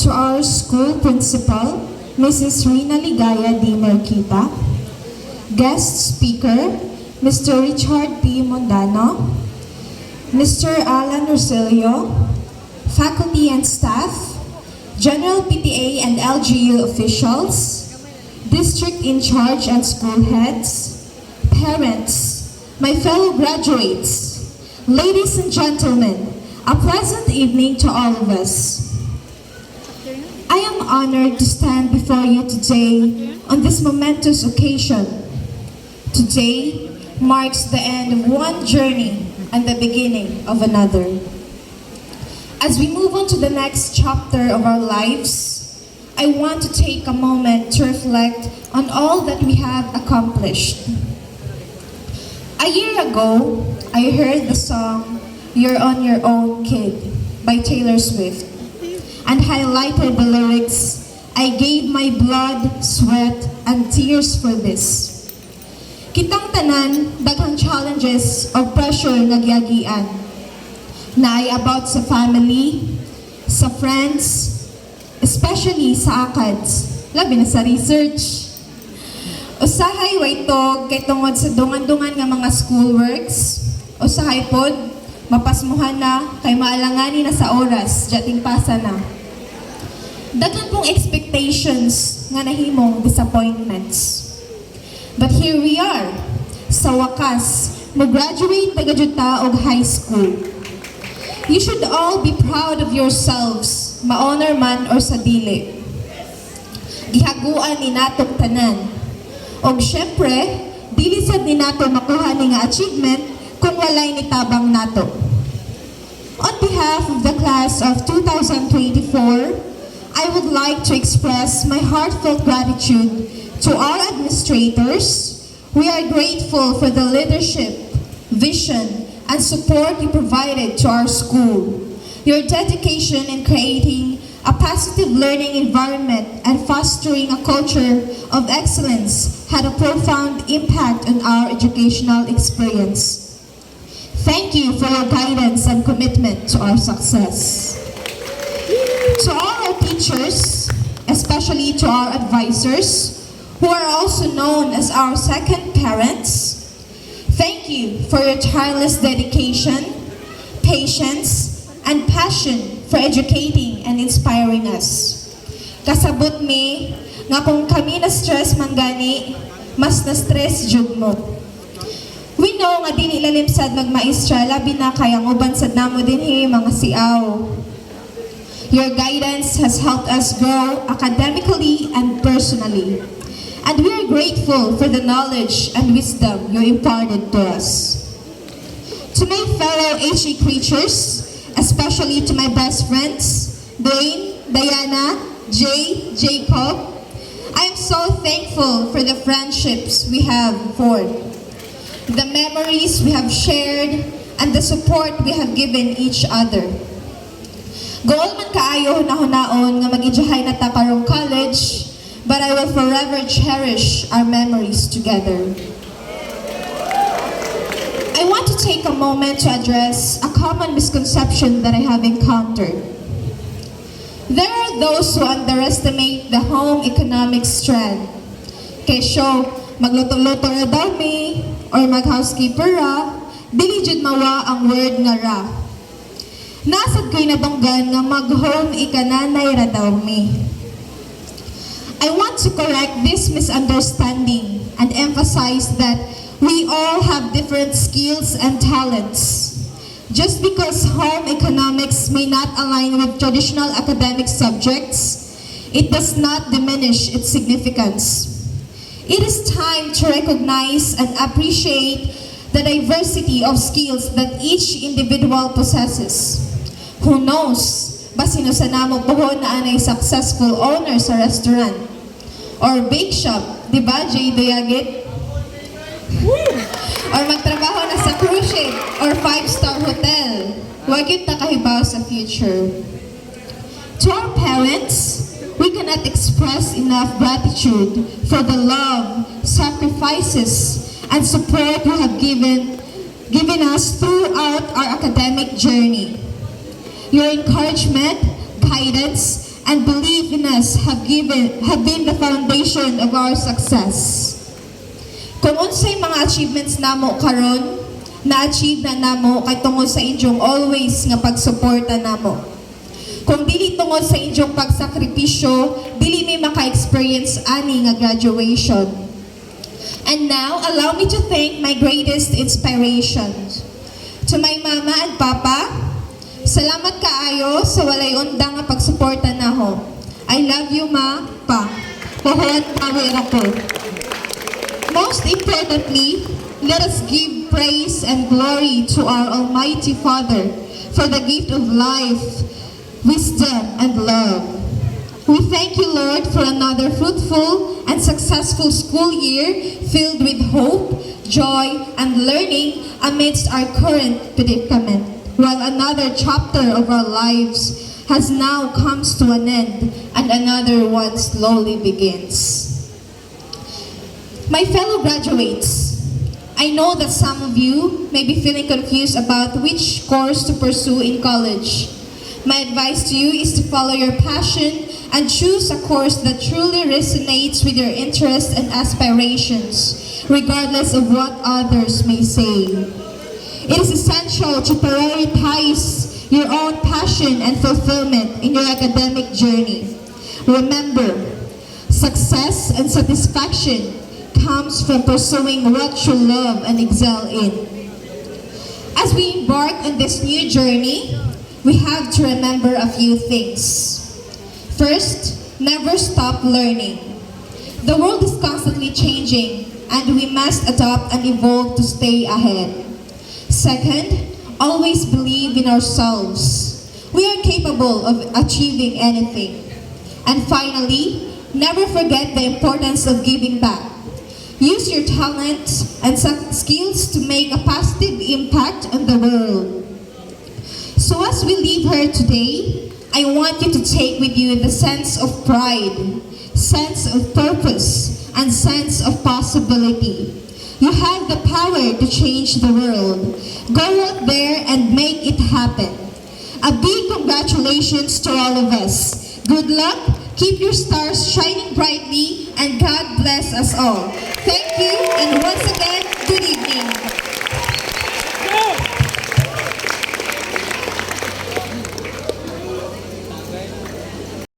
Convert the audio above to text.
to our school principal, Mrs. Rina Ligaya D. Marquita, guest speaker, Mr. Richard P. Mondano, Mr. Alan Rosilio, faculty and staff, General PTA and LGU officials, district in charge and school heads, parents, my fellow graduates, ladies and gentlemen, a pleasant evening to all of us. I am honored to stand before you today on this momentous occasion. Today marks the end of one journey and the beginning of another. As we move on to the next chapter of our lives, I want to take a moment to reflect on all that we have accomplished. A year ago, I heard the song "You're on Your Own, Kid" by Taylor Swift and highlighted the lyrics, "I gave my blood, sweat, and tears for this." Kitang tanan, daghang challenges o pressure nga giagian na ay about sa family, sa friends, especially sa ACADS, labi na sa research. Usahay waytog kay tungod sa dungan-dungan nga mga schoolworks, usahay pod mapasmuhan na kay maalangani na sa oras, jating pasa na. Daghan pong expectations nga nahimong disappointments. But here we are. Sa wakas, mag-graduate na gayud ta og high school. You should all be proud of yourselves, ma-honor man or sa dili. Gihaguan ni natong tanan. Og syempre, dili sad ni nato makuha ni nga achievement kung walay nitabang nato. On behalf of the class of 2024, I would like to express my heartfelt gratitude to our administrators. We are grateful for the leadership, vision, and support you provided to our school. Your dedication in creating a positive learning environment and fostering a culture of excellence had a profound impact on our educational experience. Thank you for your guidance and commitment to our success. To all our teachers, especially to our advisors, who are also known as our second parents, thank you for your tireless dedication, patience, and passion for educating and inspiring us. Kasabot mi, nga kung kami na-stress man gani, mas na-stress jud mo. We know nga din ilalim sad magmaestra, labi na kayang uban sad namo dinhi mga siaw. Your guidance has helped us grow academically and personally. And we are grateful for the knowledge and wisdom you imparted to us. To my fellow HE creatures, especially to my best friends, Dane, Diana, Jay, Jacob, I am so thankful for the friendships we have formed, the memories we have shared, and the support we have given each other. Goal man kaayo hunahon nga mag-ijahay na ta karong college, but I will forever cherish our memories together. I want to take a moment to address a common misconception that I have encountered. There are those who underestimate the home economic strand. Kesyo, magluto-luto ra daw mi, or mag-housekeeper ra, dili jud mawa ang word nga ra. Nasad ko'y nadunggan nga mag-home ikananay ra daw mi. I want to correct this misunderstanding and emphasize that we all have different skills and talents. Just because home economics may not align with traditional academic subjects, it does not diminish its significance. It is time to recognize and appreciate the diversity of skills that each individual possesses. Who knows, basino sa namo buhon na anay successful owner sa restaurant or bake shop, di ba, Jay Dayagit? Or magtrabaho na sa cruise ship or 5-star hotel. Huwag yun nakahibaw sa future. To our parents, we cannot express enough gratitude for the love, sacrifices, and support you have given us throughout our academic journey. Your encouragement, guidance, and belief in us have been the foundation of our success. Kung unsay mga achievements namo karon, na-achieve na namo kay tungod sa inyong always nga pagsuporta namo. Kung dili tungod sa inyong pagsakripisyo, dili may maka-experience ani nga graduation. And now, allow me to thank my greatest inspirations. To my mama and papa, salamat kaayo sa walay undang nga pagsuporta naho. I love you, ma, pa. Puhuan power ako. Most importantly, let us give praise and glory to our Almighty Father for the gift of life, wisdom, and love. We thank you, Lord, for another fruitful and successful school year filled with hope, joy, and learning amidst our current predicament, while another chapter of our lives has now comes to an end and another one slowly begins. My fellow graduates, I know that some of you may be feeling confused about which course to pursue in college. My advice to you is to follow your passion and choose a course that truly resonates with your interests and aspirations, regardless of what others may say. It is essential to prioritize your own passion and fulfillment in your academic journey. Remember, success and satisfaction comes from pursuing what you love and excel in. As we embark on this new journey, we have to remember a few things. First, never stop learning. The world is constantly changing, and we must adapt and evolve to stay ahead. Second, always believe in ourselves. We are capable of achieving anything. And finally, never forget the importance of giving back. Use your talents and skills to make a positive impact on the world. So as we leave here today, I want you to take with you the sense of pride, sense of purpose, and sense of possibility. You have the power to change the world. Go out there and make it happen. A big congratulations to all of us. Good luck, keep your stars shining brightly, and God bless us all. Thank you, and once again, good evening.